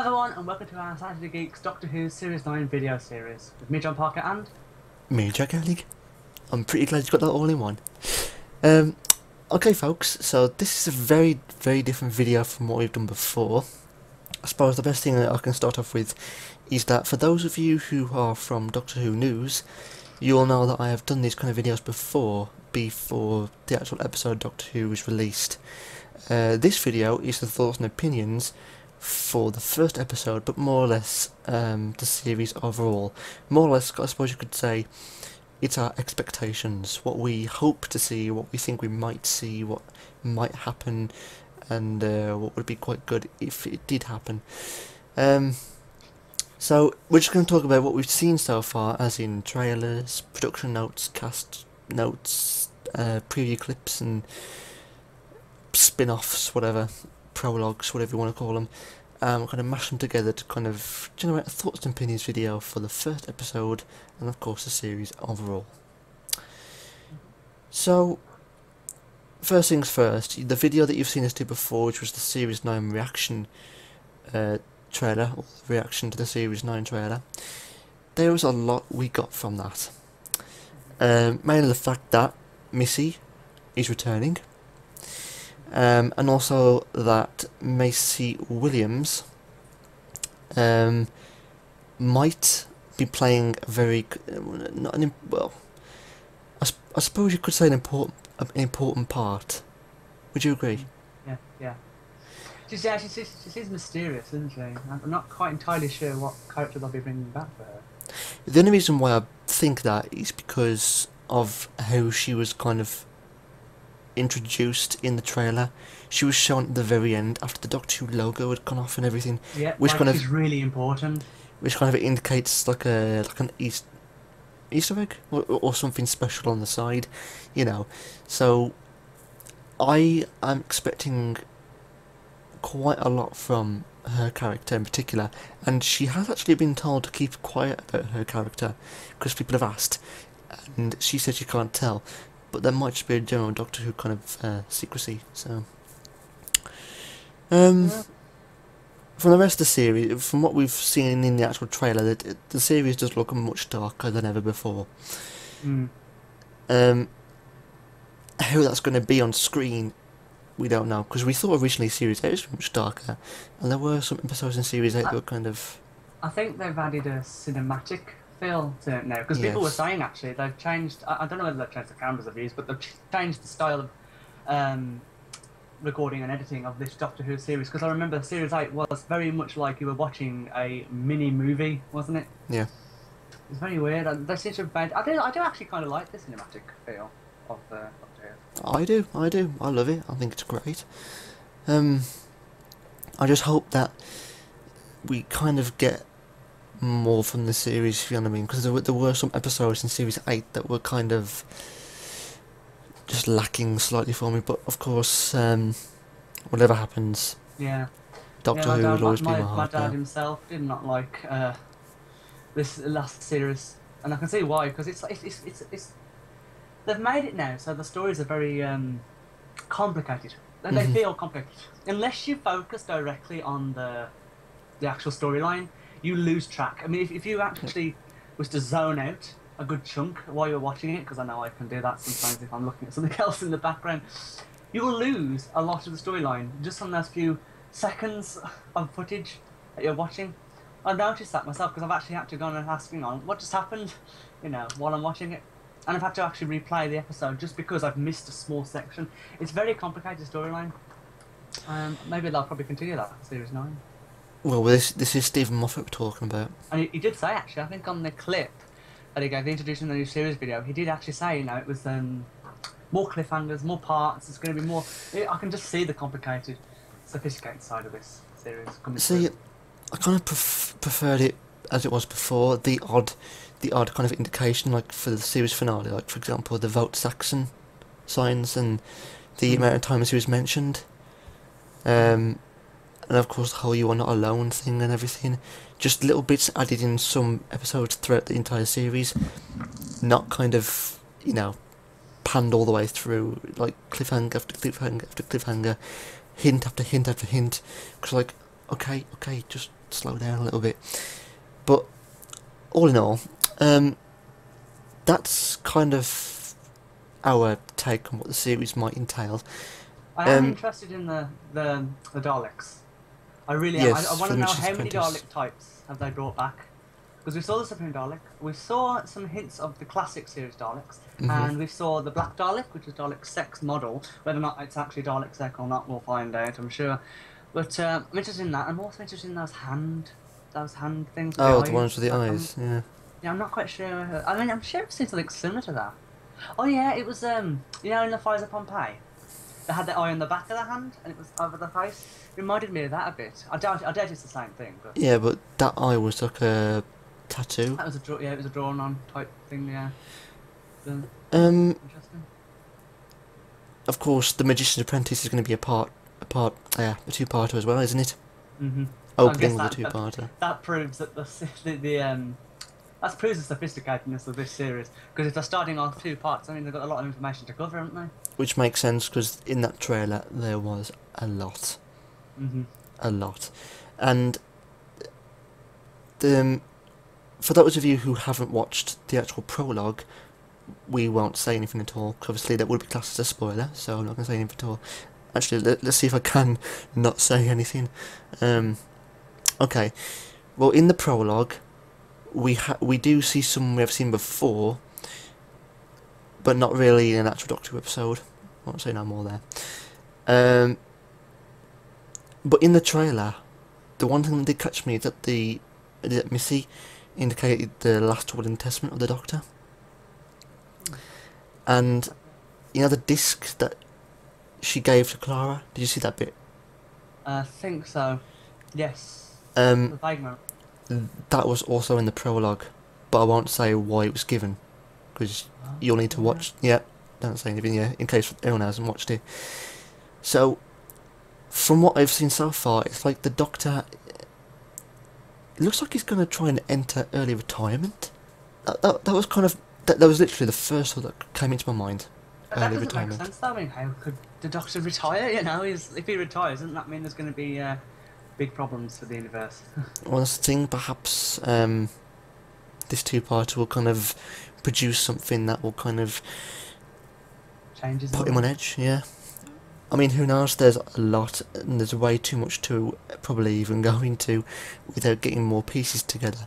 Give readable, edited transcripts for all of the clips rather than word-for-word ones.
everyone, and welcome to our Saturday Geeks Doctor Who Series 9 video series with me, John Parker, and Me, Jack Ellig. I'm pretty glad you got that all in one. Okay folks, so this is a very, very different video from what we've done before. I suppose the best thing that I can start off with is that for those of you who are from Doctor Who News, you'll know that I have done these kind of videos before the actual episode Doctor Who was released. This video is the thoughts and opinions for the first episode, but more or less the series overall. More or less, I suppose you could say, it's our expectations, what we hope to see, what we think we might see, what might happen, and what would be quite good if it did happen. So we're just going to talk about what we've seen so far, as in trailers, production notes, cast notes, preview clips and spin-offs, whatever, prologues, whatever you want to call them. We're going to mash them together to kind of generate a thoughts and opinions video for the first episode and of course the series overall. So first things first, the video that you've seen us do before, which was the Series 9 reaction trailer, or reaction to the Series 9 trailer, there was a lot we got from that. Mainly the fact that Missy is returning. And also that Maisie Williams might be playing a very I suppose you could say an important part. Would you agree? Yeah. She seems mysterious, isn't she? I'm not quite entirely sure what character they'll be bringing back for her. The only reason why I think that is because of how she was kind of introduced in the trailer. She was shown at the very end after the Doctor Who logo had gone off and everything. Yeah, which like kind she's really important. Which kind of indicates like an Easter egg or something special on the side, you know. So I am expecting quite a lot from her character in particular, and she has actually been told to keep quiet about her character because people have asked, and she said she can't tell. But there might just be a general Doctor Who kind of secrecy. So, from the rest of the series, from what we've seen in the actual trailer, the series does look much darker than ever before. How that's going to be on screen, we don't know, because we thought originally Series 8 was much darker, and there were some episodes in Series 8 that were kind of... I think they've added a cinematic feel to it now, because people were saying actually they've changed, I don't know whether they've changed the cameras they've used, but they've changed the style of recording and editing of this Doctor Who series, because I remember Series 8 was very much like you were watching a mini movie, wasn't it? Yeah. It's very weird. They seem to have made, I do actually kind of like the cinematic feel of Doctor Who. I do, I love it, I think it's great. I just hope that we kind of get more from the series, if you know what I mean, because there were some episodes in Series 8 that were kind of just lacking slightly for me, but of course, whatever happens, Doctor Who will always be my heart. My dad himself did not like this last series, and I can see why, because it's they've made it now, so the stories are very complicated. They feel complicated. Unless you focus directly on the actual storyline, you lose track. I mean, if you actually was to zone out a good chunk while you're watching it, because I know I can do that sometimes if I'm looking at something else in the background, you will lose a lot of the storyline just on those few seconds of footage that you're watching. I noticed that myself, because I've actually had to go and ask, what just happened, while I'm watching it. And I've had to actually replay the episode just because I've missed a small section. It's a very complicated storyline. Maybe they'll probably continue that for Series 9. Well, this is Stephen Moffat we're talking about. And he did say, actually, I think on the clip that he gave, the introduction to the new series video, he did actually say, it was more cliffhangers, more parts, it's going to be more... I can just see the complicated, sophisticated side of this series coming through. I kind of preferred it as it was before, the odd kind of indication, like for the series finale, like for example the Vote Saxon signs and the amount of times he was mentioned. And of course the whole "you are not alone" thing and everything. Just little bits added in some episodes throughout the entire series. Not kind of, panned all the way through, like cliffhanger after cliffhanger after cliffhanger, hint after hint after hint. Because okay, just slow down a little bit. But all in all, that's kind of our take on what the series might entail. I am interested in the Daleks. I really am. Yes, I want for to know Magicians how many Apprentice. Dalek types have they brought back. Because we saw the Supreme Dalek, we saw some hints of the classic series Daleks, and we saw the Black Dalek, which is Dalek Sex model. Whether or not it's actually Dalek Sex or not, we'll find out, I'm sure. But I'm interested in that. I'm also interested in those hand things. With Oh, the the ones with the eyes, Yeah, I'm not quite sure. I mean, I'm sure I've seen something similar to that. Oh yeah, it was you know, in the Fires of Pompeii, they had the eye on the back of the hand, and it was over the face. It reminded me of that a bit. I doubt it's the same thing, but Yeah, but that eye was like a tattoo. that was it was a drawn on type thing. Yeah. So, interesting. Of course, the Magician's Apprentice is going to be a two-parter as well, isn't it? Opening with a two-parter. That proves that that proves the sophisticatedness of this series. Because if they're starting off 2 parts, I mean, they've got a lot of information to cover, haven't they? Which makes sense, because in that trailer there was a lot. A lot. And for those of you who haven't watched the actual prologue, we won't say anything at all, 'cause obviously that would be classed as a spoiler, so I'm not going to say anything at all. Actually, let's see if I can not say anything. Okay, well, in the prologue, we do see someone we have seen before, but not really in an actual Doctor Who episode. I won't say no more there. But in the trailer, the one thing that did catch me is that Missy indicated the last will and testament of the Doctor. And, you know, the disc that she gave to Clara, did you see that bit? I think so. Yes. The vague note. That was also in the prologue, but I won't say why it was given, because you'll need to watch. Yeah, don't say anything. Yeah, in case anyone hasn't watched it. So, from what I've seen so far, it's like the Doctor. It looks like he's going to try and enter early retirement. That was kind of that was literally the first thought that came into my mind. That doesn't make sense, though. I mean, how could the Doctor retire? You know, if he retires, doesn't that mean there's going to be big problems for the universe? Well, that's the thing. Perhaps this two-parter will kind of produce something that will kind of put him on edge. Yeah. I mean, who knows? There's a lot, and there's way too much to probably even go into without getting more pieces together.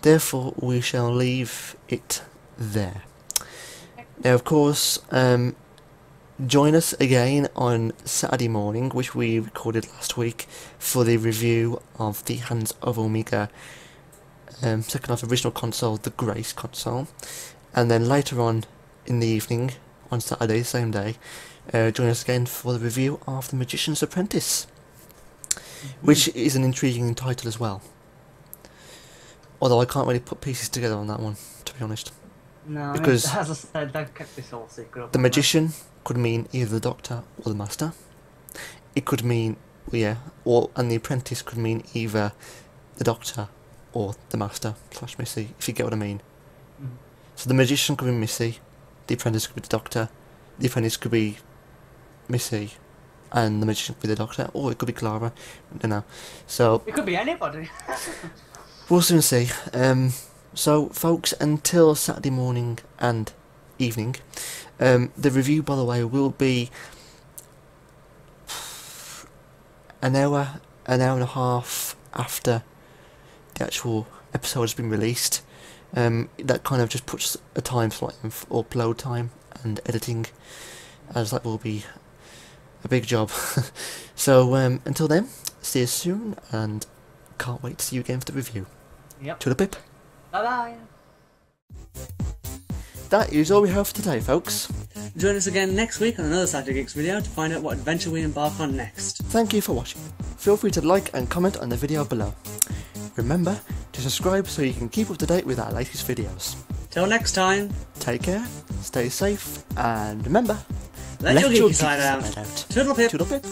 Therefore, we shall leave it there. Now, of course, join us again on Saturday morning, which we recorded last week, for the review of the Hands of Omega second half original console, the Grace console. And then later on in the evening, on Saturday, same day, join us again for the review of the Magician's Apprentice, which is an intriguing title as well. Although I can't really put pieces together on that one, to be honest. No, because I mean, as I said, they've kept this all secret. The Magician could mean either the Doctor or the Master. It could mean, and the Apprentice could mean either the Doctor or the Master / Missy, if you get what I mean. So the Magician could be Missy, the Apprentice could be the Doctor, the Apprentice could be Missy, and the Magician could be the Doctor, or it could be Clara. I don't know. So it could be anybody. We'll soon see. So, folks, until Saturday morning and evening, the review, by the way, will be an hour and a half after the actual episode has been released. That kind of just puts a time slot in for upload time and editing, as that will be a big job. So, until then, see you soon, and can't wait to see you again for the review. Yep. To the pip. Bye-bye. That is all we have for today, folks. Join us again next week on another Sci-Fi Geeks video to find out what adventure we embark on next. Thank you for watching. Feel free to like and comment on the video below. Remember to subscribe so you can keep up to date with our latest videos. Till next time. Take care, stay safe, and remember, let your geeky side out. out. Toodle pip. Toodle pip.